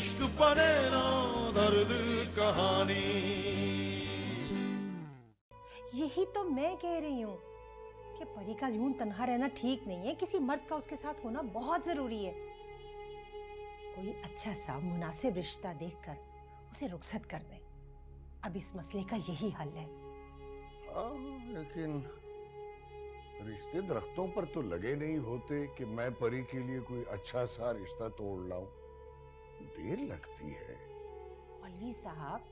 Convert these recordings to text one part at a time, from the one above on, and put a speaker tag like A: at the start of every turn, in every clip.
A: इश्क पने ना दर्द कहानी।
B: यही तो मैं कह रही हूँ कि परी का यूं तन्हा रहना ठीक नहीं है, किसी मर्द का उसके साथ होना बहुत जरूरी है। कोई अच्छा सा मुनासिब रिश्ता देखकर उसे रुखसत कर दे। अब इस मसले का यही हल है।
C: हाँ, लेकिन रिश्ते दरख्तों पर तो लगे नहीं होते कि मैं परी के लिए कोई अच्छा सा रिश्ता तोड़ लाऊं। देर लगती है।
B: मौलवी साहब,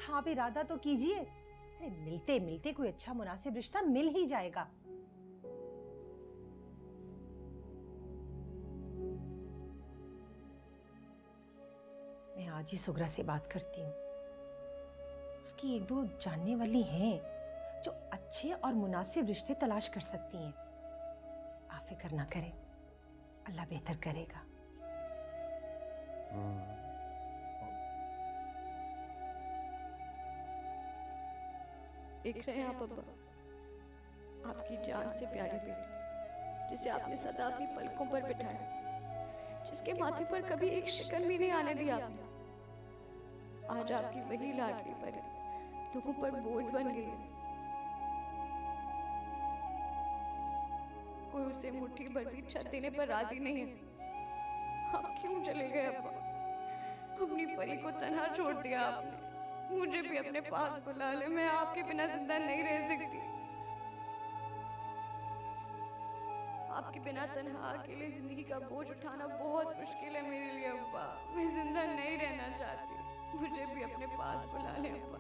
B: हाँ आप इरादा तो कीजिए। अरे मिलते मिलते कोई अच्छा मुनासिब रिश्ता मिल ही जाएगा। मैं आज ही सुगरा से बात करती हूँ। उसकी एक दो जानने वाली हैं जो अच्छे और मुनासिब रिश्ते तलाश कर सकती हैं। आप फिक्र ना करें, अल्लाह बेहतर करेगा।
D: देख रहे हैं आप अब्बा, आपकी जान से प्यारी बेटी जिसे आपने सदा अपनी पलकों पर बिठाया, जिसके माथे पर कभी एक शिकन भी नहीं आने दिया आपने, आज आपकी वही लाडली परी लोगों पर बोझ बन गई है। कोई उसे मुट्ठी भर भी छत देने पर राजी नहीं है। आप क्यों चले गए अब्बा? अपनी परी को तन्हा छोड़ दिया आपने। मुझे भी अपने पास बुला ले, मैं आपके बिना जिंदा नहीं रह सकती। आपके बिना तन्हा अकेले जिंदगी का बोझ उठाना बहुत मुश्किल है मेरे लिए अब्बा। मैं जिंदा नहीं रहना चाहती, मुझे भी अपने पास बुला ले अब्बा।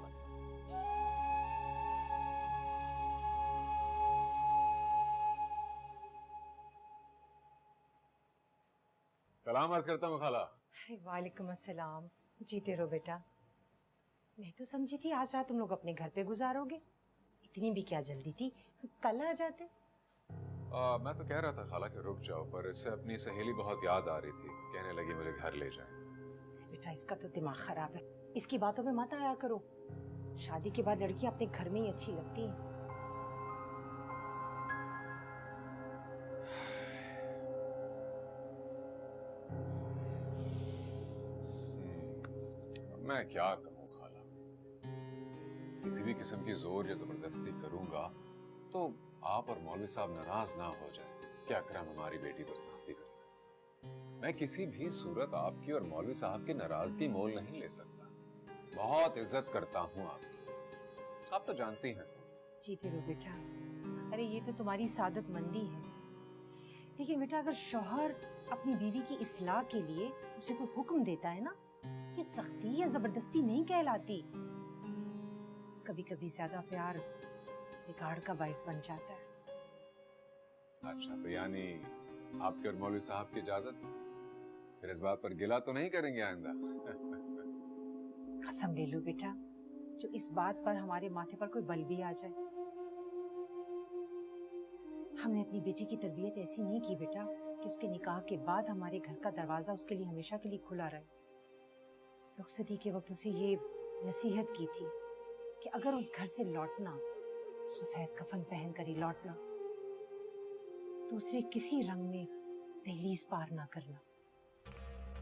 E: सलाम अर्ज करता हूँ खाला।
B: वालेकुम अस्सलाम। जीते रहो बेटा। मैं तो समझी थी आज रात तुम लोग अपने घर पे गुजारोगे। इतनी भी क्या जल्दी थी, कल आ जाते।
E: मैं तो कह रहा था खाला कि रुक जाओ, पर इससे अपनी सहेली बहुत याद आ रही थी, कहने लगी मुझे घर ले जाए।
B: बेटा इसका तो दिमाग खराब है, इसकी बातों पे मत आया करो। शादी के बाद लड़की अपने घर में ही अच्छी लगती है।
E: मैं क्या कहूँ खाला, किसी भी किस्म की जोर या जबरदस्ती करूंगा तो आप और मौलवी साहब नाराज ना हो जाए कि अकरम हमारी बेटी पर सख्ती करता। मैं किसी भी सूरत आपकी और मौलवी साहब की नाराजगी मोल नहीं ले सकता। बहुत इज्जत करता हूँ आपकी, आप तो जानती हैं सब।
B: जीते रहो बेटा। अरे ये तो तुम्हारी सादत मंदी है, लेकिन बेटा अगर शौहर अपनी बीवी की इस्लाह के लिए उसे कोई हुक्म देता है ना, ये सख्ती या जबरदस्ती नहीं कहलाती। कभी कभी ज्यादा प्यार बिगाड़ का बायस बन जाता है।
E: अच्छा, तो यानी आपके और मौलवी साहब की इजाजत, फिर इस बात पर गिला तो नहीं करेंगे आइंदा?
B: कसम ले लो बेटा, जो इस बात पर हमारे माथे पर कोई बल भी आ जाए। हमने अपनी बेटी की तरबियत ऐसी नहीं की बेटा कि उसके निकाह के बाद हमारे घर का दरवाजा उसके लिए हमेशा के लिए खुला रहे। रुखसती के वक्त उसे ये नसीहत की थी कि अगर उस घर से लौटना, सफेद कफन पहन कर ही लौटना, दूसरे किसी रंग में दहलीज पार ना करना।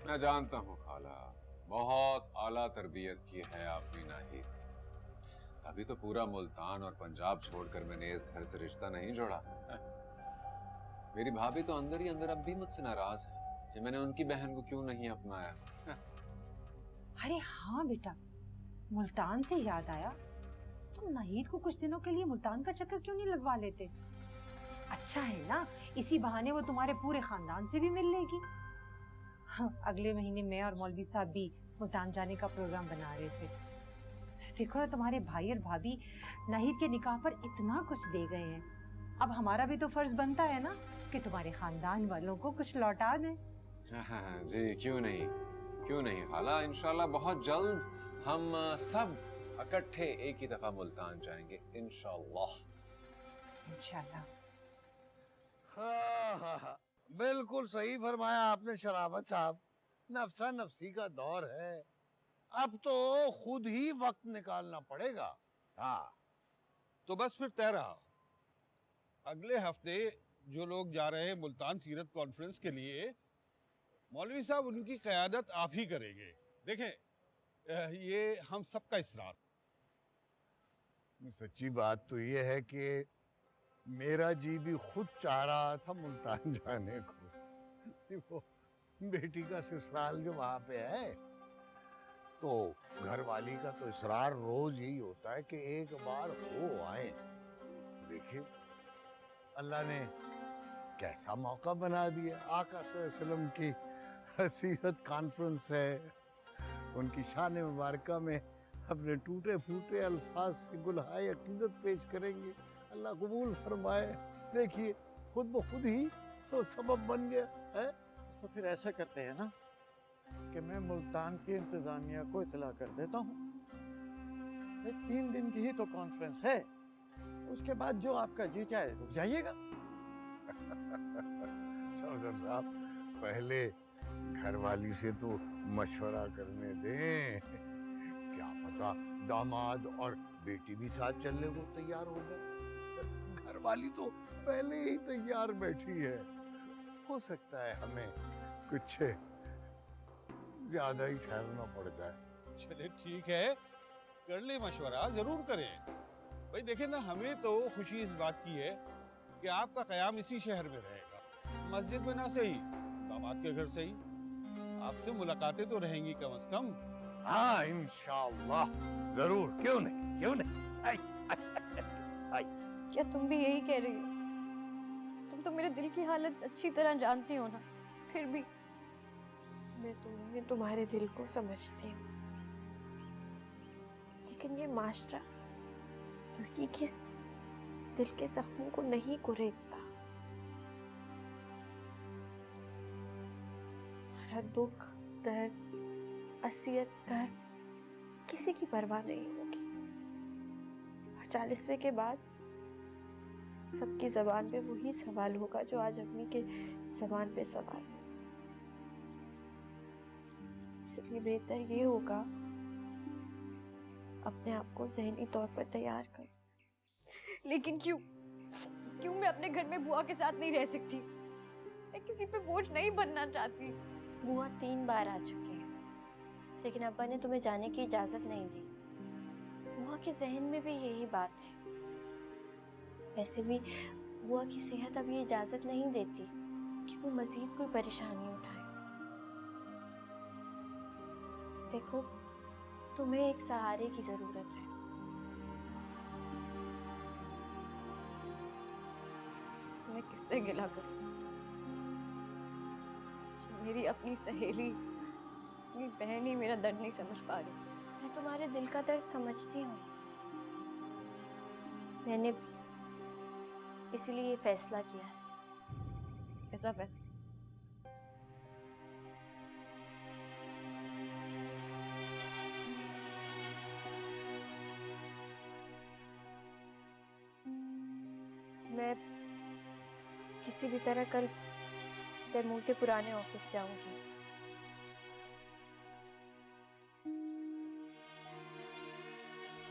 E: मैं जानता हूँ खाला, बहुत आला तरबियत की है आपने नाहिद। अभी तो पूरा मुल्तान और पंजाब छोड़कर मैंने इस घर से रिश्ता नहीं जोड़ा। मेरी भाभी तो अंदर ही अंदर अब भी मुझसे नाराज है कि मैंने उनकी बहन को क्यों नहीं अपनाया।
B: अरे हाँ बेटा, मुल्तान से याद आया, तुम नाहिद को कुछ दिनों के लिए मुल्तान का चक्कर क्यों नहीं लगवा लेते? अच्छा है ना, इसी बहाने वो तुम्हारे पूरे खानदान से भी मिल लेगी। हाँ, अगले महीने मैं और मौलवी साहब भी मुल्तान जाने का प्रोग्राम बना रहे थे। देखो तुम्हारे भाई और भाभी नाहिद के निकाह पर इतना कुछ दे गए हैं, अब हमारा भी तो फर्ज बनता है ना कि तुम्हारे खानदान वालों को कुछ लौटा दें।
E: हाँ जी, क्यों नहीं खाला, इंशाल्लाह बहुत जल्द हम सब इकट्ठे एक ही दफा मुल्तान जाएंगे इंशाल्लाह।
C: हाँ, बिल्कुल सही फरमाया आपने शराबत साहब। नफसा नफसी का दौर है, अब तो खुद ही वक्त निकालना पड़ेगा। हाँ,
F: तो बस फिर तय रहा, अगले हफ्ते जो लोग जा रहे हैं मुल्तान सीरत कॉन्फ्रेंस के लिए, मौलवी साहब उनकी क़यादत आप ही करेंगे। देखें, ये हम सबका इसरार।
C: सच्ची बात तो ये है कि मेरा जी भी खुद चाह रहा था मुल्तान जाने को। वो बेटी का ससुराल जो वहां पे है, तो घरवाली का तो इसरार रोज यही होता है कि एक बार हो आए। देखिए अल्लाह ने कैसा मौका बना दिया। आका सल्लल्लाहु अलैहि वसल्लम की हसीहत कॉन्फ्रेंस है, उनकी शान मुबारका में अपने टूटे फूटे अल्फाज से गुलहाए अकीदत पेश करेंगे। अल्लाह कबूल फरमाए। देखिए खुद ब खुद ही तो सबब बन गया है।
G: तो फिर ऐसा करते हैं ना कि मैं मुल्तान की इंतजामिया को इतला कर देता हूँ। 3 दिन की ही तो कॉन्फ्रेंस है, उसके बाद जो आपका जी चाहे रुक जाइएगा।
C: सौदर साहब पहले घरवाली से तो मशवरा करने दें। क्या पता दामाद और बेटी भी साथ चलने को तैयार हो गए। घरवाली तो पहले ही तैयार बैठी है। हो सकता है हमें कुछ ज्यादा ही ठहरना पड़ जाए।
F: चले ठीक है, कर ले मशवरा, जरूर करें। भाई देखें ना, हमें तो खुशी इस बात की है कि आपका क़याम इसी शहर में रहेगा। मस्जिद में ना सही, दामाद के घर सही, आपसे मुलाकातें तो रहेंगी कम से कम।
C: हाँ इंशाअल्लाह जरूर, क्यों नहीं क्यों नहीं। आई।
D: क्या तुम भी यही कह रही हो? तुम तो मेरे दिल की हालत अच्छी तरह जानती हो ना, फिर भी।
H: मैं तुम्हारे दिल को समझती हूँ, लेकिन ये माशरा लड़की के दिल के जख्मों को नहीं कुरेदता। हमारा दुख, दर्द, असियत, दर्द किसी की परवाह नहीं होगी। और 40वें के बाद सबकी जबान पे वही सवाल होगा जो आज अम्मी के जबान पे सवाल है। इसलिए बेहतर ये होगा अपने आप को ज़हनी तौर पर तैयार कर।
D: लेकिन क्यों मैं अपने घर में बुआ के साथ नहीं रह सकती? मैं किसी पे बोझ नहीं बनना चाहती।
H: बुआ 3 बार आ चुकी है, लेकिन अब्बा ने तुम्हें जाने की इजाजत नहीं दी। बुआ के जहन में भी यही बात है। वैसे भी बुआ की सेहत अब ये इजाजत नहीं देती कि वो मजीद कोई परेशानी उठाए। देखो, तुम्हें एक सहारे की जरूरत है।
D: मैं किससे गिला करूं? जो मेरी अपनी सहेली, अपनी बहन ही मेरा दर्द नहीं समझ पा रही।
H: मैं तुम्हारे दिल का दर्द समझती हूँ। मैंने इसलिए ये फैसला किया है।
D: ऐसा फैसला?
H: मैं किसी भी तरह कल तैमूर के पुराने ऑफिस जाऊंगी।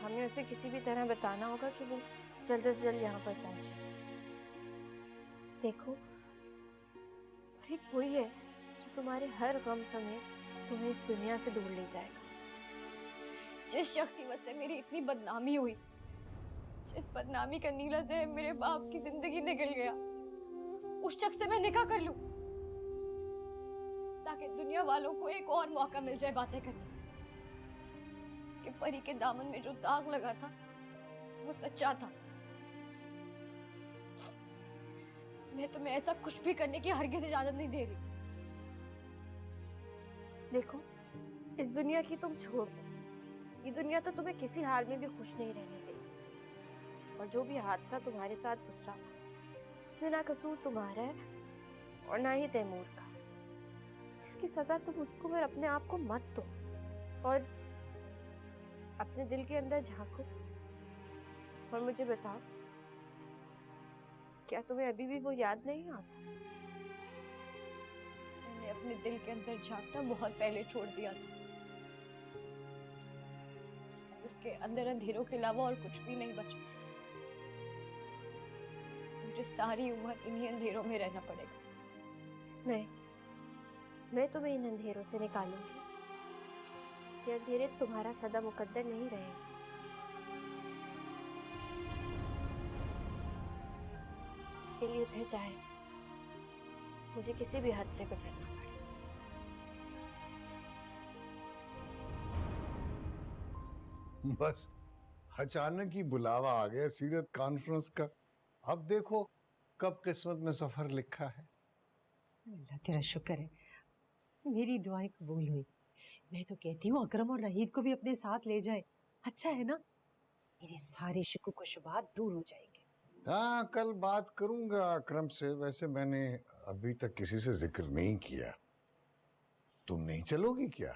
H: हमें उसे किसी भी तरह बताना होगा कि वो जल्द से जल्द यहाँ पर पहुंचे। देखो, फरीक वही है जो तुम्हारे हर गम समय तुम्हें इस दुनिया से दूर ले जाएगा।
D: जिस शख्स की वजह से मेरी इतनी बदनामी हुई, जिस बदनामी का नीला से मेरे बाप की जिंदगी निकल गया, उस शख्स से मैं निकाह कर लूं ताकि दुनिया वालों को एक और मौका मिल जाए बातें करने का कि परी के दामन में जो दाग लगा था वो सच्चा था। मैं तुम्हें ऐसा कुछ भी करने की हरगिज़ इजाजत नहीं दे रही।
H: देखो, इस दुनिया की तुम छोड़ दो। ये दुनिया तो तुम्हें किसी हाल में भी खुश नहीं रहने देगी। और जो भी हादसा तुम्हारे साथ गुजरा, उसमें ना कसूर तुम्हारा है और ना ही तैमूर का। इसकी सजा तुम उसको और अपने आप को मत दो और अपने दिल के अंदर झांको और मुझे बताओ, क्या तुम्हें अभी भी वो याद नहीं आता?
D: मैंने अपने दिल के अंदर झांकना बहुत पहले छोड़ दिया था। उसके अंदर अंधेरों के अलावा और कुछ भी नहीं बचा। मुझे सारी उम्र इन्हीं अंधेरों में रहना पड़ेगा।
H: नहीं, मैं तुम्हें इन अंधेरों से निकालूंगी। के अंधेरे तुम्हारा सदा मुकद्दर नहीं रहेगी। इसके लिए फिर चाहे मुझे किसी भी हद से गुजरना पड़े।
C: बस अचानक ही बुलावा आ गया सीरत कॉन्फ्रेंस का। अब देखो कब किस्मत में सफर लिखा है।
B: अल्लाह तेरा शुक्र है, मेरी दुआएं कबूल हुई। मैं तो कहती हूँ अकरम और नाहिद को भी अपने साथ ले जाए, अच्छा है ना? मेरे सारे शुक्र को शुबात दूर हो जाएंगे।
C: हाँ, कल बात करूंगा अकरम से। वैसे मैंने अभी तक किसी से जिक्र नहीं किया। तुम नहीं चलोगी क्या?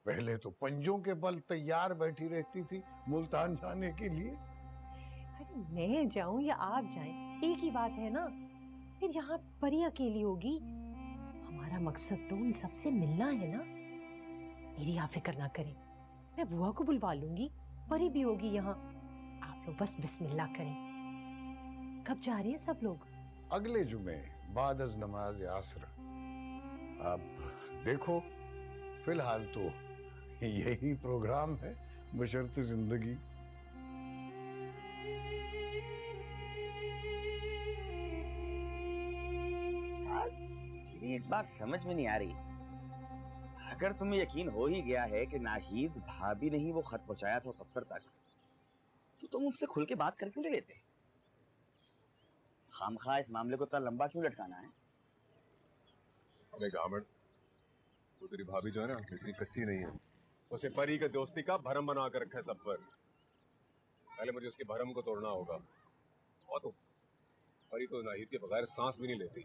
C: पहले तो पंजों के बल तैयार बैठी रहती थी मुल्तान जाने के लिए।
B: अरे मैं जाऊं या आप जाएं, एक ही बात है ना। फिर यहाँ परी अकेली होगी। हमारा मकसद तो उन सबसे मिलना है ना। मेरी आप फिक्र ना करें, मैं बुआ को बुलवा लूंगी, परी भी होगी यहाँ। आप लोग बस बिस्मिल्लाह करें। कब जा रहे हैं सब लोग?
C: अगले जुमे बाद अज नमाज आसर। अब देखो, फिलहाल तो यही प्रोग्राम है बशर्ते जिंदगी।
I: मेरी एक बात समझ में नहीं आ रही। अगर तुम्हें यकीन हो ही गया है कि नाहिद भाभी ने ही वो खत पहुंचाया था उस अफसर तक, तो तुम उससे खुल के बात कर क्यों नहीं लेते? खामखा इस मामले को इतना लंबा क्यों लटकाना है?
E: अबे गामड़, वो तेरी भाभी जो है ना इतनी कच्ची नहीं है। उसे परी के दोस्ती का भरम बना कर रखा है सब पर। पहले मुझे उसके भरम को तोड़ना होगा। और तो परी तो नाहिद के बगैर सांस भी नहीं लेती।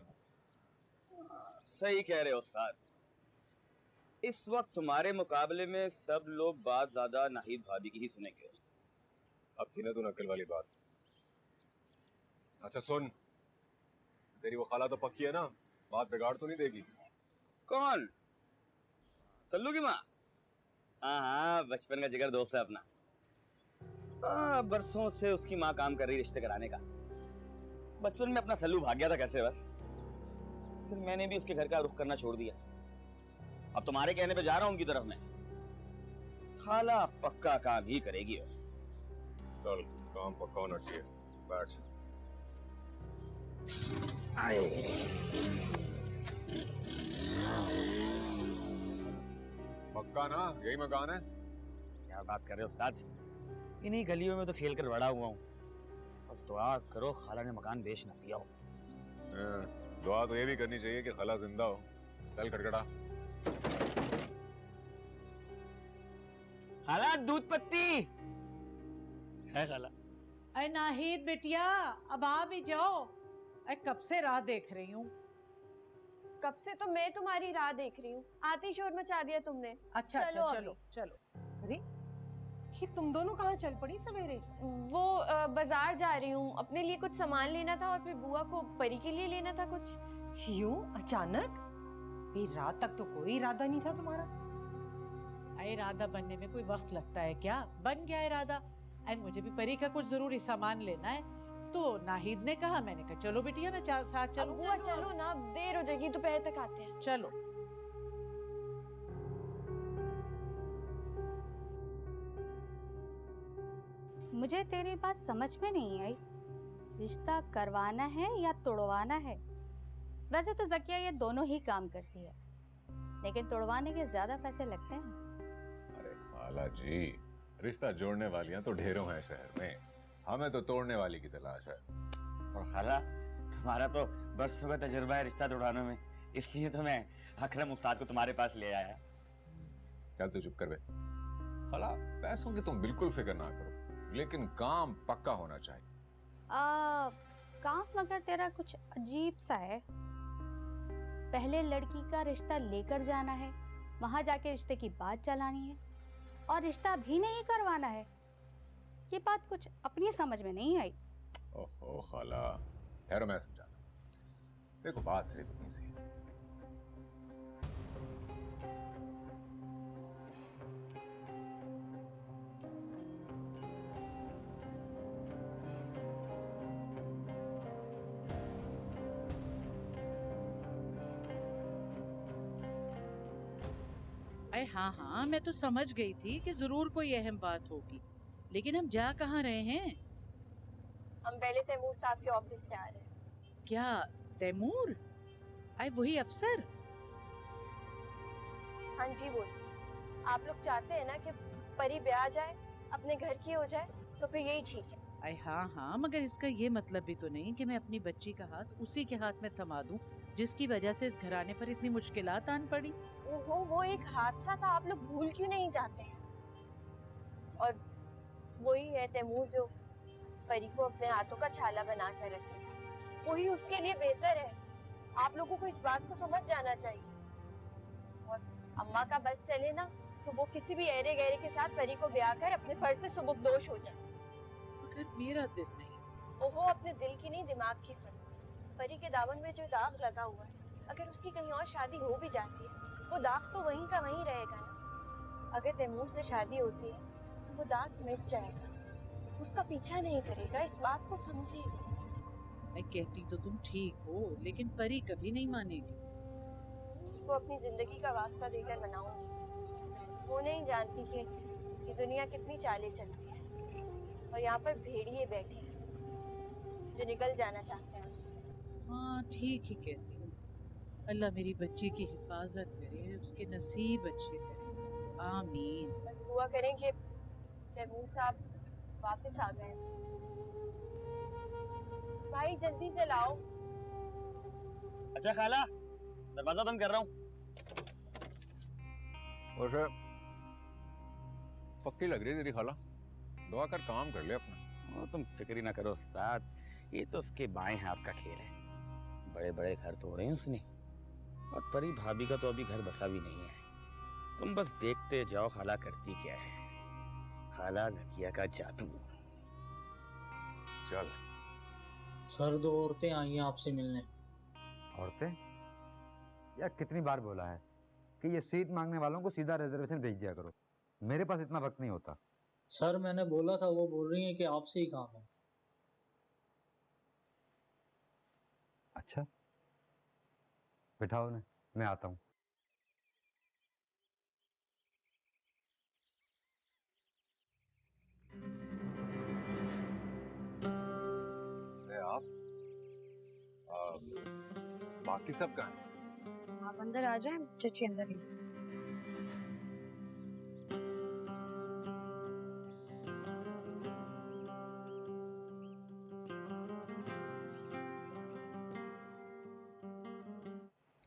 I: सही कह रहे हो उस्ताद। इस वक्त तुम्हारे मुकाबले में सब लोग बात ज्यादा नाहिद भाभी की ही सुनेंगे।
E: अब की ना तू नकल वाली बात। अच्छा सुन, तेरी वो खाला तो पक्की है ना, बात बिगाड़ तो नहीं देगी?
I: कौन? कल्लू की माँ? हाँ हाँ, बचपन का जिगर दोस्त है अपना। बरसों से उसकी माँ काम कर रही रिश्ते कराने का। बचपन में अपना सल्लू भाग गया था कैसे बस, फिर मैंने भी उसके घर का रुख करना छोड़ दिया। अब तुम्हारे कहने पे जा रहा हूँ उनकी तरफ में। खाला पक्का काम ही करेगी बस।
E: चल, काम पक्का होना चाहिए। बैठ। पक्का ना? यही मकान है?
I: क्या बात कर रहे हो उस्ताद? इन्हीं गलियों में तो खेल कर बड़ा हुआ हूँ। बस दुआ करो खाला ने मकान बेच ना दिया हो।
E: दुआ तो ये भी करनी चाहिए कि खाला जिंदा हो। चल खटखटा।
I: खाला दूध पत्ती है खाला।
J: अरे नाहिद बेटिया, अब आ भी जाओ। अरे कब से राह देख रही हूँ।
H: कब से तो मैं तुम्हारी राह देख रही हूँ, आती शोर मचा दिया तुमने।
J: अच्छा
H: चलो
J: अच्छा,
H: अभी।
J: चलो चलो।
B: अरे ये तुम दोनों कहाँ चल पड़ी सवेरे?
H: वो बाजार जा रही हूँ, अपने लिए कुछ सामान लेना था और फिर बुआ को परी के लिए लेना था कुछ।
B: यूं अचानक? ये रात तक तो कोई इरादा नहीं था तुम्हारा।
J: अरे इरादा बनने में कोई वक्त लगता है क्या? बन गया इरादा। अरे मुझे भी परी का कुछ जरूरी सामान लेना है, तो नाहिद ने कहा, मैंने कहा चलो बिटिया मैं साथ चलूं।
H: बुआ चलो ना, देर हो जाएगी, दोपहर तक आते हैं।
J: चलो।
K: मुझे तेरी बात समझ में नहीं आई। रिश्ता करवाना है या तोड़वाना है? वैसे तो जकिया ये दोनों ही काम करती है, लेकिन तोड़वाने के ज्यादा पैसे लगते हैं।
E: अरे खाला जी, रिश्ता जोड़ने वालियां तो ढेरों हैं शहर में, हमें तो तोड़ने वाली की तलाश है।
I: और खाला तुम्हारा तो बरसों का तजुर्बा है रिश्ता तोड़वाने में, इसलिए तो मैं अकरम उस्ताद को तुम्हारे पास ले आया।
E: चल तू चुप कर बे। खाला पैसों की तुम बिल्कुल फिक्र ना करो, लेकिन काम पक्का होना चाहिए।
K: काम मगर तेरा कुछ अजीब सा है। पहले लड़की का रिश्ता लेकर जाना है, वहां जाके रिश्ते की बात चलानी है, और रिश्ता भी नहीं करवाना है। ये बात कुछ अपनी समझ में नहीं आई।
E: ओहो खाला, ठहरो मैं समझाता हूं। देखो बात सिर्फ इतनी सी है।
J: अरे हाँ हाँ, मैं तो समझ गई थी कि जरूर कोई अहम बात होगी, लेकिन हम जा कहाँ रहे हैं?
H: हम पहले तैमूर साहब के ऑफिस जा रहे हैं।
J: क्या तैमूर? अरे वही अफसर?
H: हाँ जी बोलिए। आप लोग चाहते हैं ना कि परी ब्याह जाए, अपने घर की हो जाए, तो फिर यही ठीक है।
J: अरे हाँ हाँ, मगर इसका ये मतलब भी तो नहीं कि मैं अपनी बच्ची का हाथ उसी के हाथ में थमा दूं जिसकी वजह से इस घराने पर इतनी मुश्किलात आन पड़ी।
H: ओहो, वो एक हादसा था, आप लोग भूल क्यों नहीं जाते हैं? और वही है तैमूर जो परी को अपने हाथों का छाला बना कर रखे, वही उसके लिए बेहतर है। आप लोगों को इस बात को समझ जाना चाहिए। और अम्मा का बस चले ना, तो वो किसी भी ऐरे गहरे के साथ परी को ब्याह कर अपने फर्ज से सुबुकदोश हो जाए।
J: मगर मेरा दिल नहीं।
H: ओहो, अपने दिल की नहीं, दिमाग की सुन। परी के दामन में जो दाग लगा हुआ है, अगर उसकी कहीं और शादी हो भी जाती है, वो दाग तो वहीं का वहीं रहेगा ना। अगर तैमूर से शादी होती है तो वो दाग मिट जाएगा, उसका पीछा नहीं करेगा। इस बात को समझिए।
J: मैं कहती तो तुम ठीक हो, लेकिन परी कभी नहीं मानेगी।
H: उसको अपनी जिंदगी का वास्ता देकर मनाऊंगी। वो नहीं जानती कि ये दुनिया कितनी चालें चलती है, और यहाँ पर भेड़िए बैठे हैं जो निकल जाना चाहते हैं उससे।
J: हाँ ठीक ही कहती हूँ। अल्लाह मेरी बच्ची की हिफाजत करे, उसके नसीब अच्छे करे, आमीन।
H: बस दुआ करें कि तैमूर साहब वापस आ गए। भाई जल्दी से लाओ।
I: अच्छा खाला, दरवाजा बंद कर रहा हूँ।
E: वैसे पक्की लग रही है तेरी खाला, दुआ कर काम कर ले अपना।
I: तुम फिक्र ही ना करो उस्ताद, ये तो उसके बाएं हाथ का खेल है। बड़े बड़े घर तोड़े हैं उसने, और परी भाभी का तो अभी घर बसा भी नहीं है। तुम बस देखते जाओ खाला करती क्या है। खाला जकिया का जादू।
E: चल।
L: सर, 2 औरतें आई हैं आपसे मिलने।
M: औरतें? यार कितनी बार बोला है कि ये सीट मांगने वालों को सीधा रिजर्वेशन भेज दिया करो, मेरे पास इतना वक्त नहीं होता।
L: सर मैंने बोला था, वो बोल रही हैं कि आपसे ही काम है।
M: अच्छा, बिठाओ उन्हें, मैं आता हूँ।
E: आप बाकी सब कहाँ हैं?
H: आप अंदर आ जाएं, चची अंदर ही।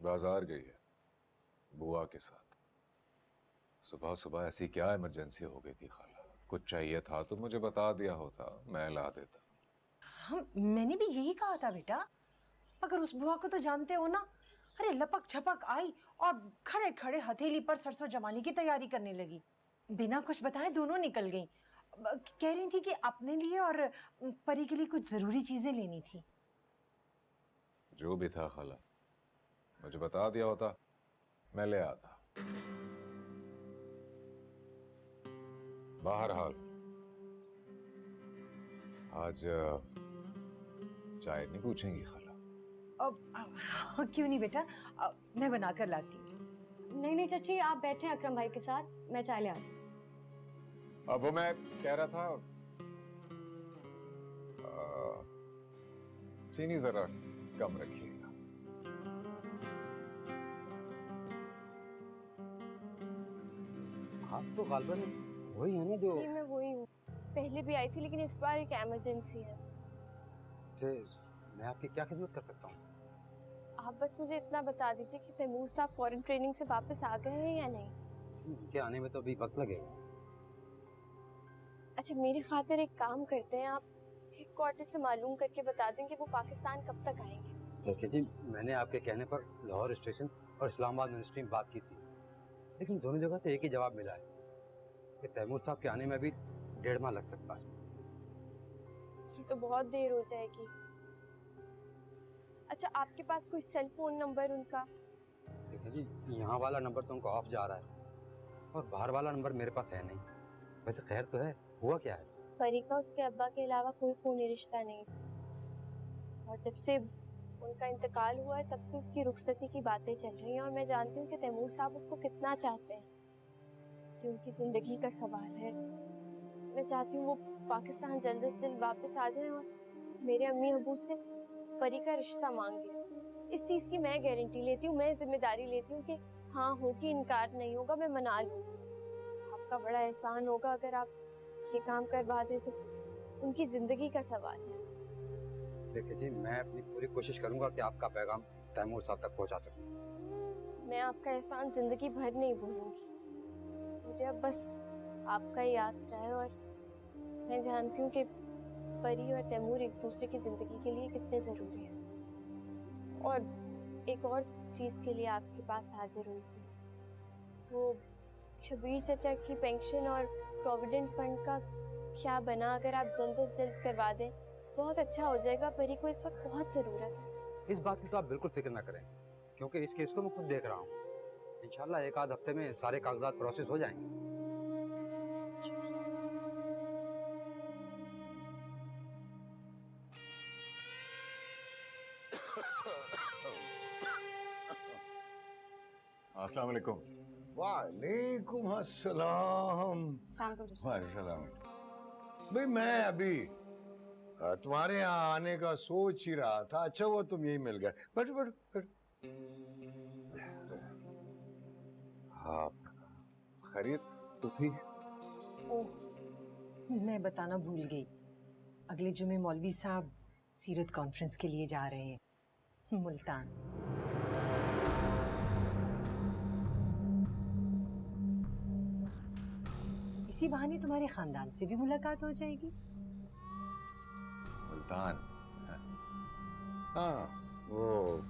E: बाजार गई है बुआ के साथ। सुबह सुबह ऐसी क्या इमरजेंसी हो गई थी खाला? कुछ चाहिए था तो मुझे बता दिया होता, मैं ला देता।
B: मैंने भी यही कहा था बेटा, मगर उस बुआ को तो जानते हो ना। अरे लपक छपक आई और खड़े खड़े हथेली पर सरसों जमाने की तैयारी करने लगी। बिना कुछ बताए दोनों निकल गईं। कह रही थी कि अपने लिए और परी के लिए कुछ जरूरी चीजें लेनी थी।
E: जो भी था खाला, मुझे बता दिया होता, मैं ले आता। बहरहाल आज चाय नहीं पूछेंगी खाला?
B: क्यों नहीं बेटा, मैं बना कर लाती हूँ।
K: नहीं नहीं चची, आप बैठे अकरम भाई के साथ, मैं चाय ले आती।
E: अब वो मैं कह रहा था, चीनी जरा कम रखिएगा।
M: आप तो गालबन वही है ना जो?
H: जी मैं वही हूँ, पहले भी आई थी, लेकिन इस बार एक इमरजेंसी है।
M: मैं आपकी क्या खिदमत कर सकता हूँ?
H: आप बस मुझे इतना बता दीजिए कि तैमूर साहब फॉरेन ट्रेनिंग से वापस आ गए हैं या नहीं।
M: उनके आने में तो अभी वक्त लगेगा।
H: अच्छा मेरी खातिर एक काम करते हैं, आप हेडक्वार्टर से मालूम करके बता दें कि वो पाकिस्तान कब तक आएंगे।
M: देखिए जी, मैंने आपके कहने पर लाहौर स्टेशन और इस्लामाबाद मिनिस्ट्री में बात की थी, लेकिन दोनों जगह से एक ही जवाब मिला है कि तैमूर साहब के आने में भी 1.5 माह लग सकता है।
H: ये तो बहुत देर हो जाएगी। अच्छा आपके पास कोई सेल फोन नंबर उनका?
M: देखिए जी, यहाँ वाला नंबर तो उनका ऑफ जा रहा है और बाहर वाला नंबर मेरे पास है नहीं। वैसे खैर तो है, हुआ क्या है?
H: परी का उसके अब्बा के अलावा कोई खूनी रिश्ता नहीं, और जब से उनका इंतकाल हुआ है तब से उसकी रुखसती की बातें चल रही हैं, और मैं जानती हूँ कि तैमूर साहब उसको कितना चाहते हैं। कि उनकी जिंदगी का सवाल है। मैं चाहती हूँ वो पाकिस्तान जल्द से जल्द वापस आ जाएं और मेरे अम्मी अबू से परी का रिश्ता मांगे। इस चीज की मैं गारंटी लेती हूँ, मैं जिम्मेदारी लेती हूँ कि हाँ होगी, इनकार नहीं होगा, मैं मना लूंगी। आपका बड़ा एहसान होगा अगर आप ये काम करवा दें, तो उनकी जिंदगी का सवाल है।
M: देखिए जी, मैं अपनी पूरी कोशिश करूंगा कि आपका पैगाम तैमूर साहब तक पहुंचा सकूं।
H: मैं आपका एहसान जिंदगी भर नहीं भूलूंगी। मुझे अब बस आपका ही आसरा है और मैं जानती हूँ कि परी और तैमूर एक दूसरे की जिंदगी के लिए कितने जरूरी है। और एक और चीज के लिए आपके पास हाजिर हुई थी, वो शबीर चाचा की पेंशन और प्रोविडेंट फंड का क्या बना? अगर आप जल्द से जल्द करवा दें बहुत अच्छा हो जाएगा। परी को इस वक्त बहुत जरूरत है।
M: इस बात की तो आप बिल्कुल फिक्र ना करें, क्योंकि इस केस को मैं खुद देख रहा हूँ। इंशाल्लाह एक आध हफ्ते में सारे कागजात प्रोसेस हो जाएंगे।
E: अस्सलाम वालेकुम।
C: वालेकुम अस्सलाम। वालेकुम। भाई मैं अभी तुम्हारे यहाँ आने का सोच ही रहा था। अच्छा वो तुम यही मिल गए। बैठो बैठो बैठो।
E: हाँ, खैरियत तो थी।
B: ओह, मैं बताना भूल गई। अगले जुमे मौलवी साहब सीरत कॉन्फ्रेंस के लिए जा रहे हैं मुल्तान। इसी बहाने तुम्हारे खानदान से भी मुलाकात हो जाएगी।
E: मुल्तान?
C: हाँ, वो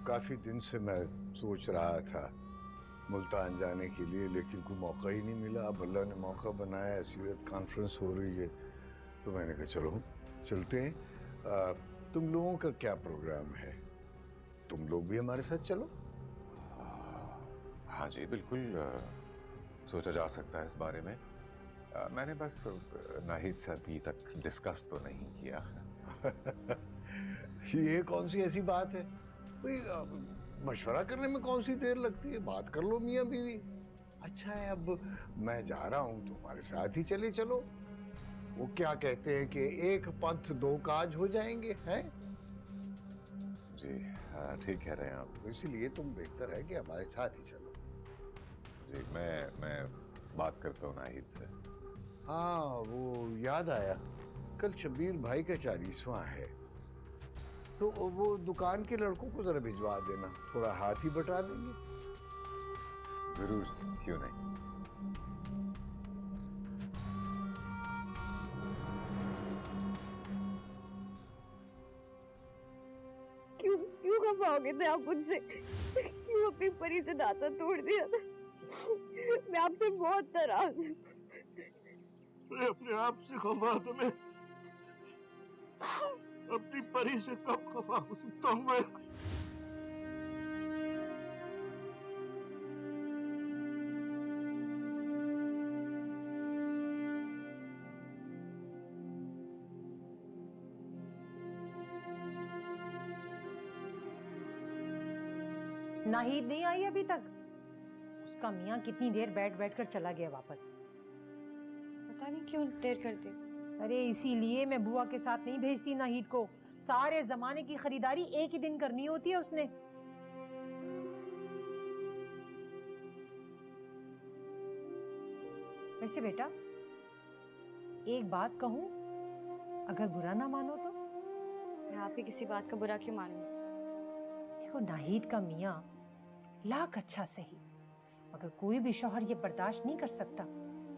C: काफी दिन से मैं सोच रहा था मुल्तान जाने के लिए, लेकिन कोई मौका ही नहीं मिला। अब अल्लाह ने मौका बनाया, सीरत कॉन्फ्रेंस हो रही है, तो मैंने कहा चलो चलते हैं। तुम लोगों का क्या प्रोग्राम है? तुम लोग भी हमारे साथ चलो।
E: हाँ जी बिल्कुल, सोचा जा सकता है इस बारे में। मैंने बस नाहिद से अभी तक डिस्कस तो नहीं किया।
C: ये कौन सी ऐसी बात है? कोई मशवरा करने में कौन सी देर लगती है? बात कर लो मियाँ बीवी। अच्छा है, अब मैं जा रहा हूँ, तुम्हारे साथ ही चले चलो। वो क्या कहते हैं कि एक पंथ दो काज हो जाएंगे, हैं?
E: जी ठीक कह रहे हैं आप।
C: तो इसीलिए तुम बेहतर है कि हमारे साथ ही चलो।
E: जी मैं बात करता हूँ नाहिद से।
C: हाँ, वो याद आया, कल शबीर भाई का 40वां है, तो वो दुकान के लड़कों को जरा भिजवा देना, थोड़ा हाथ ही बटा लेंगे।
E: जरूर, क्यों नहीं।
H: क्यों खफाओगे थे आप मुझसे? क्यों अपनी परी से नाता तोड़ दिया था? मैं आपसे बहुत नाराज हूँ।
A: अपने आप से खफा तो मैं अपनी परी से कब खफा हो सकता हूँ मैं?
B: नाहिद नहीं आई अभी तक। उसका मियाँ कितनी देर बैठ बैठ कर चला गया वापस।
D: पता नहीं क्यों देर कर दी।
B: अरे इसीलिए मैं बुआ के साथ नहीं भेजती नाहिद को। सारे जमाने की खरीदारी एक ही दिन करनी होती है उसने। वैसे बेटा एक बात कहूं, अगर बुरा ना मानो तो?
D: मैं आपकी किसी बात का बुरा क्यों मानूं?
B: देखो, नाहिद का मियाँ लाख अच्छा सही, मगर कोई भी शौहर ये बर्दाश्त नहीं कर सकता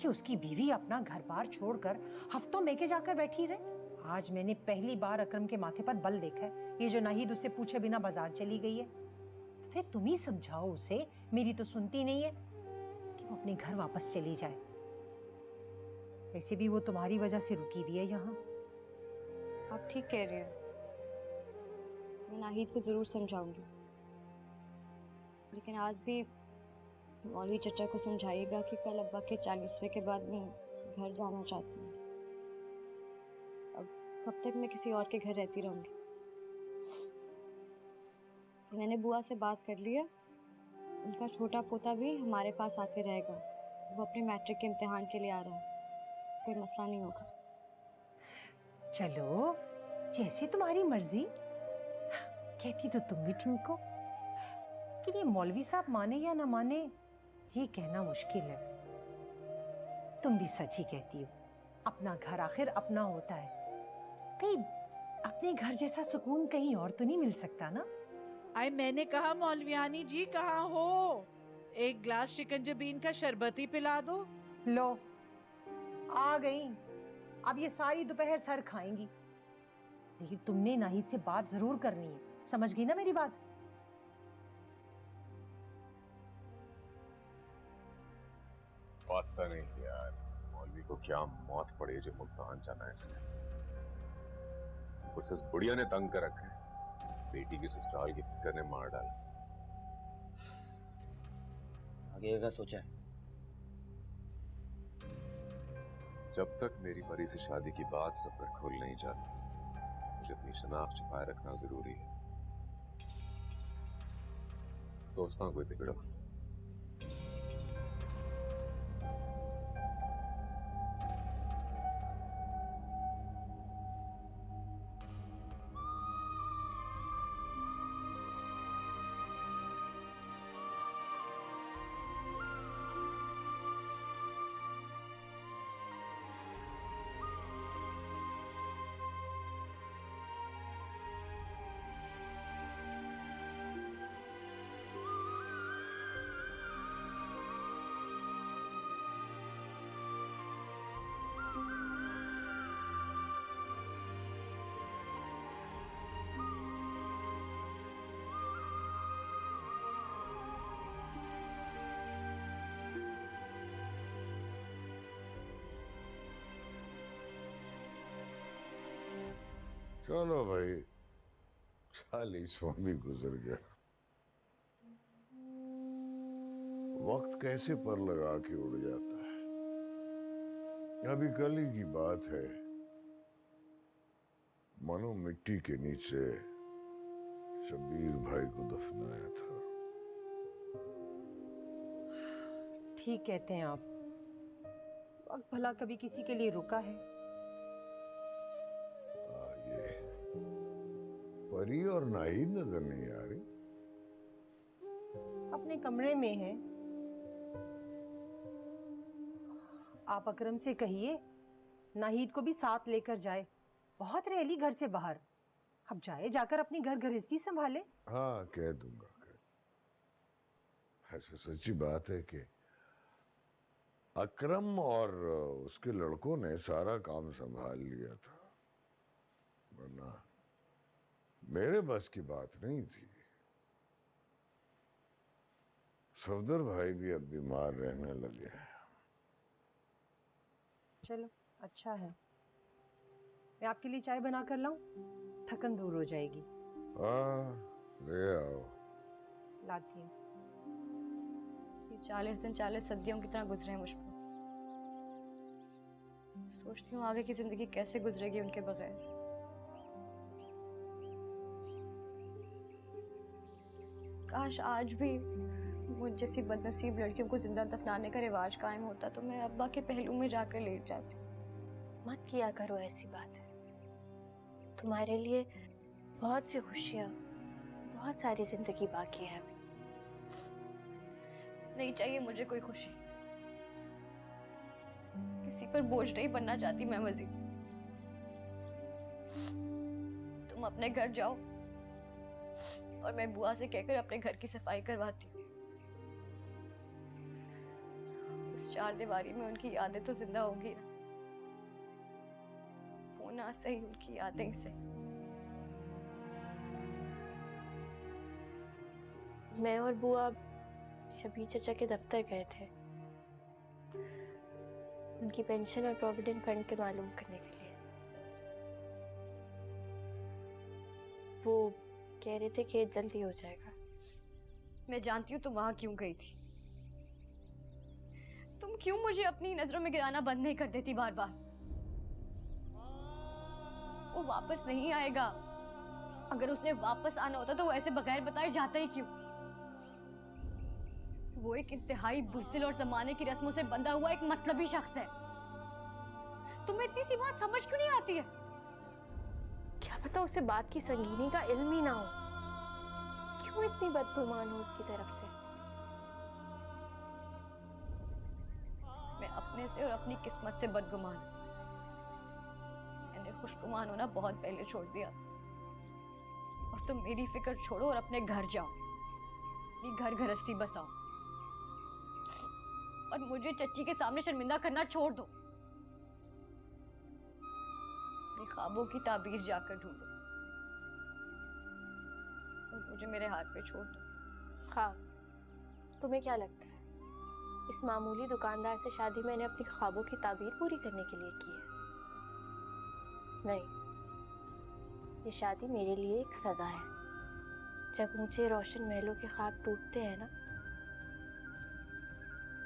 B: कि उसकी बीवी अपना घर बार छोड़कर हफ्तों मेके जाकर बैठी रहे। आज मैंने पहली बार अकरम के माथे पर बल देखा है, ये जो नाहिद उसे पूछे बिना बाजार चली गई है। अरे तुम ही समझाओ उसे, मेरी तो सुनती नहीं है, कि वो अपने घर वापस चली जाए। वैसे भी वो तुम्हारी वजह से रुकी हुई है यहाँ।
D: आप ठीक कह रहे हो, मैं नाहिद को जरूर समझाऊंगी, लेकिन आज भी मौलवी चचा को समझाइएगा कि कल अब्बा के 40वें के बाद मैं घर जाना चाहती हूँ। अब कब तक मैं किसी और के घर रहती रहूंगी? मैंने बुआ से बात कर ली है, उनका छोटा पोता भी हमारे पास आके रहेगा वो अपने मैट्रिक के इम्तिहान के लिए आ रहा है, कोई मसला नहीं होगा।
B: चलो जैसे तुम्हारी मर्जी। कहती तो तुम भी ठीक हो, कि ये मौलवी साहब माने या ना माने ये कहना मुश्किल है। तुम भी सच ही कहती हो, अपना घर आखिर अपना होता है। कहीं अपने घर जैसा सुकून कहीं और तो नहीं मिल सकता ना।
J: आई मैंने कहा मौलवियानी जी कहाँ हो, एक ग्लास शिकंजबीन का शरबत ही पिला दो।
B: लो आ गई, अब ये सारी दोपहर सर खाएंगी। लेकिन तुमने नाहिद से बात जरूर करनी है, समझ गई ना मेरी बात?
E: पता नहीं यार, मौलवी को क्या मौत पड़ी जो मुल्तान जाना है इसने। कुछ इस बुढ़िया ने तंग कर रखा है, इस बेटी की ससुराल की फिक्र ने मार डाला।
I: आगे का सोचा है?
E: जब तक मेरी परी से शादी की बात सब पर खुल नहीं जाती, मुझे अपनी शनाख्त छिपाए रखना जरूरी है। दोस्तों को तिकड़ो।
C: चलो भाई, 40वां भी गुजर गया। वक्त कैसे पर लगा के उड़ जाता है। अभी कल ही की बात है, मनो मिट्टी के नीचे शब्बीर भाई को दफनाया था।
B: ठीक कहते हैं आप, वक्त भला कभी किसी के लिए रुका है?
C: परी और नाहिद नजर नहीं आ रही।
B: अपने कमरे में है। आप अकरम से कहिए नाहिद को भी साथ लेकर जाए, बहुत रह ली घर से बाहर, अब जाए जाकर अपनी घर गृहस्थी संभाले।
C: हाँ कह दूंगा। ऐसा सच्ची बात है कि अकरम और उसके लड़कों ने सारा काम संभाल लिया था, वरना मेरे बस की बात नहीं थी। सफदर भाई भी अब बीमार रहने लगे हैं।
B: चलो अच्छा है, मैं आपके लिए चाय बना कर लाऊं, थकन दूर हो जाएगी।
C: हाँ ले आओ।
B: लाती हूँ।
D: ये 40 दिन 40 सदियों की तरह गुजरे हैं मुझ पर। सोचती हूँ आगे की जिंदगी कैसे गुजरेगी उनके बगैर। काश आज भी मुझ जैसी बदनसीब लड़कियों को जिंदा दफनाने का रिवाज कायम होता तो मैं अब्बा के पहलू में जाकर लेट जाती।
H: मत किया करो ऐसी बात। तुम्हारे लिए बहुत सी खुशियाँ, बहुत सारी जिंदगी बाकी है अभी।
D: नहीं चाहिए मुझे कोई खुशी, किसी पर बोझ नहीं बनना चाहती मैं मजीद। तुम अपने घर जाओ और मैं बुआ से कहकर अपने घर की सफाई करवाती हूँ। उस 4 दीवारी में उनकी यादें तो जिंदा होंगी ना, वो ना सही उनकी यादें से।
H: मैं और बुआ शबीर चचा के दफ्तर गए थे उनकी पेंशन और प्रोविडेंट फंड के मालूम करने के लिए। वो कह रहे थे कि जल्दी हो जाएगा।
D: मैं जानती हूँ तुम वहां क्यों गई थी। तुम क्यों मुझे अपनी नजरों में गिराना बंद नहीं कर देती बार बार। वो वापस नहीं आएगा। अगर उसने वापस आना होता तो वो ऐसे बगैर बताए जाता ही क्यों। वो एक इंतहाई बुज़दिल और जमाने की रस्मों से बंधा हुआ एक मतलबी शख्स है। तुम्हें इतनी सी बात समझ क्यों नहीं आती है?
H: क्या पता उसे बात की संगीनी का इल्म ही ना हो, क्यों इतनी बदगुमान हो उसकी तरफ से?
D: मैं अपने से और अपनी किस्मत से बदगुमान हूं। मैंने खुशगुमान होना बहुत पहले छोड़ दिया, और तुम मेरी फिक्र छोड़ो और अपने घर जाओ, अपनी घर गृहस्थी बसाओ, और मुझे चच्ची के सामने शर्मिंदा करना छोड़ दो। अपने ख्वाबों की ताबीर जाकर ढूंढो और मुझे मेरे हाथ पे छोड़ दो।
H: ख्वाब? तुम्हें क्या लगता है इस मामूली दुकानदार से शादी मैंने अपनी ख्वाबों की ताबीर पूरी करने के लिए की है? नहीं, ये शादी मेरे लिए एक सजा है। जब ऊंचे रोशन महलों के ख्वाब टूटते हैं ना,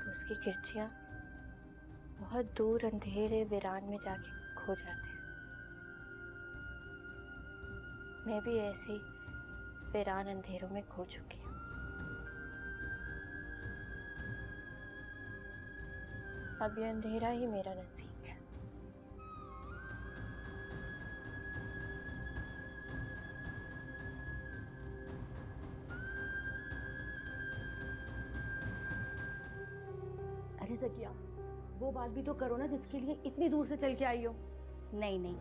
H: तो उसकी खिड़कियां बहुत दूर अंधेरे वीरान में जाके खो जाते हैं। मैं भी ऐसे ही वीरान अंधेरों में खो चुकी हूँ। अब ये अंधेरा ही मेरा नसीब है।
D: अरे ज़किया, वो बात भी तो करो ना जिसके लिए इतनी दूर से चल के आई हो।
K: नहीं नहीं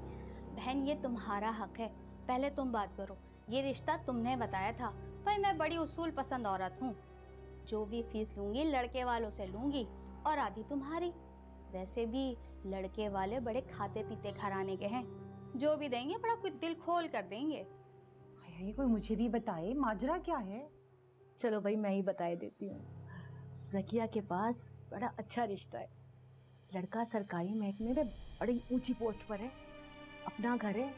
K: बहन, ये तुम्हारा हक है, पहले तुम बात करो। ये रिश्ता तुमने बताया था, भाई मैं बड़ी उसूल पसंद औरत हूँ। जो भी फीस लूंगी लड़के वालों से लूंगी और आधी तुम्हारी। वैसे भी लड़के वाले बड़े खाते पीते घराने के हैं, जो भी देंगे बड़ा कुछ दिल खोल कर देंगे।
B: ये कोई मुझे भी बताए माजरा क्या है?
D: चलो भाई मैं ही बताए देती हूँ। ज़किया के पास बड़ा अच्छा रिश्ता है। लड़का सरकारी महकमे में बड़ी ऊंची पोस्ट पर है, अपना घर है।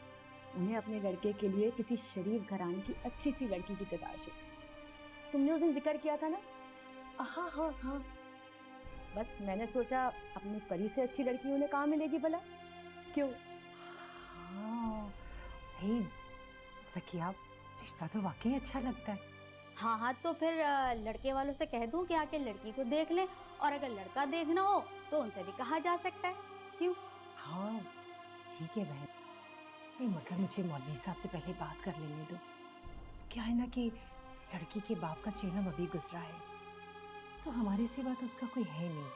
D: उन्हें अपने लड़के के लिए किसी शरीफ घराने की अच्छी सी लड़की की तलाश है। तुमने उस दिन जिक्र किया था ना? हाँ हाँ हाँ। बस मैंने सोचा अपनी परी से अच्छी लड़की उन्हें कहाँ मिलेगी भला? क्यों?
B: हाँ भाई ज़किया, रिश्ता तो वाकई अच्छा लगता है।
K: हाँ हाँ, तो फिर लड़के वालों से कह दूं कि आके लड़की को देख लें, और अगर लड़का देखना हो तो उनसे भी कहा जा सकता है। क्यों?
B: हाँ ठीक है बहन, नहीं मगर मुझे मौलवी साहब से पहले बात कर लेने दो। क्या है ना कि लड़की के बाप का चेलम अभी गुजरा है, तो हमारे सिवा तो उसका कोई है नहीं।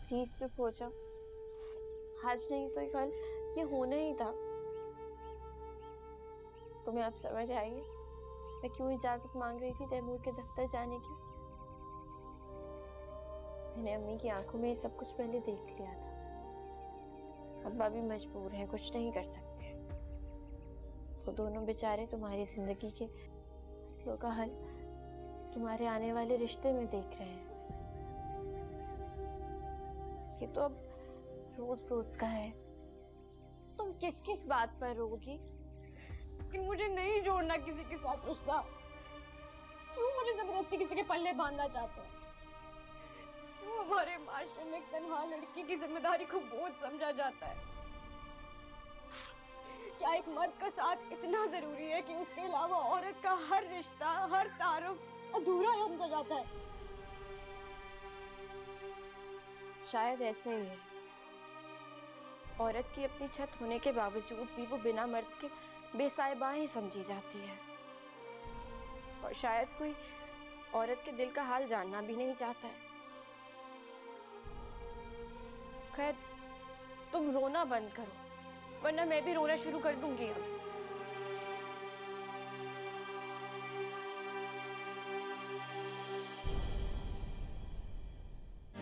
H: प्लीज चुप हो जाओ, आज नहीं तो कल ये होना ही था। तुम्हें अब समझ आई है मैं क्यों इजाजत मांग रही थी तैमूर के दफ्तर जाने की? मैंने अम्मी की आंखों में ये सब कुछ पहले देख लिया था। अब्बा भी मजबूर हैं, कुछ नहीं कर सकते। वो दोनों बेचारे तुम्हारी जिंदगी के मसलों का हल तुम्हारे आने वाले रिश्ते में देख रहे हैं। ये तो अब रोज रोज का है। तुम किस किस बात पर रोगी?
D: लेकिन मुझे नहीं जोड़ना किसी के साथ रिश्ता। क्यों मुझे जबरदस्ती किसी के पल्ले बांधना चाहते हो? क्यों हमारे माशरे में एक तन्हा लड़की की जिम्मेदारी को बोझ समझा जाता है? क्या एक मर्द का साथ इतना जरूरी है कि उसके अलावा औरत का हर रिश्ता, हर तारुफ अधूरा समझा जाता है?
H: शायद ऐसे ही है। औरत की अपनी छत होने के बावजूद भी वो बिना मर्द के बेसाहिबा ही समझी जाती है, और शायद कोई औरत के दिल का हाल जानना भी नहीं चाहता है। खैर, तुम रोना बंद करो, वरना मैं भी रोना शुरू कर दूंगी अब।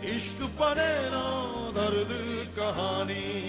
A: इश्क पड़े ना दर्द कहानी